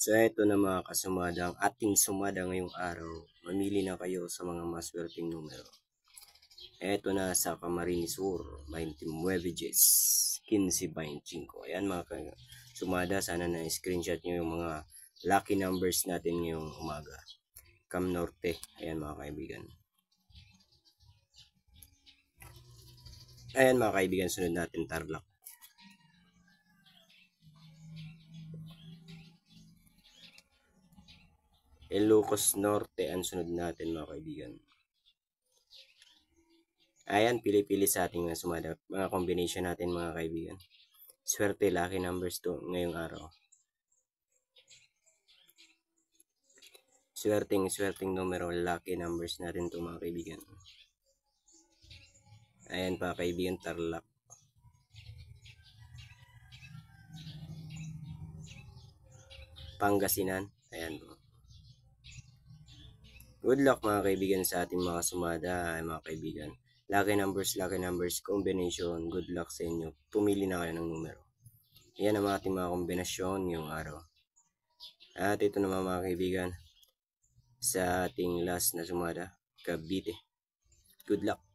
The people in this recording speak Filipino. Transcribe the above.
So ito na mga kasumada, ang ating sumada ngayong araw. Mamili na kayo sa mga maswerteng numero. Ito na sa Camarines Sur, 29 Gs, 15-25. Ayan mga sumada, sana na screenshot nyo yung mga lucky numbers natin ngayong umaga. Cam Norte, ayan mga kaibigan. Ayan mga kaibigan, sunod natin Tarlac. Ilocos Norte ang sunod natin mga kaibigan. Ayan, pili-pili sa ating mga sumada, mga combination natin mga kaibigan. Swerte, lucky numbers to ngayong araw. Swerteng numero, lucky numbers natin to mga kaibigan. Ayan pa kaibigan, Tarlac. Pangasinan, ayan po. Good luck mga kaibigan sa ating mga sumada, mga kaibigan. Lucky numbers, combination. Good luck sa inyo. Pumili na kayo ng numero. Yan ang ating mga kombinasyon ngayong araw. At ito naman mga kaibigan, sa ating last na sumada, Cavite. Good luck.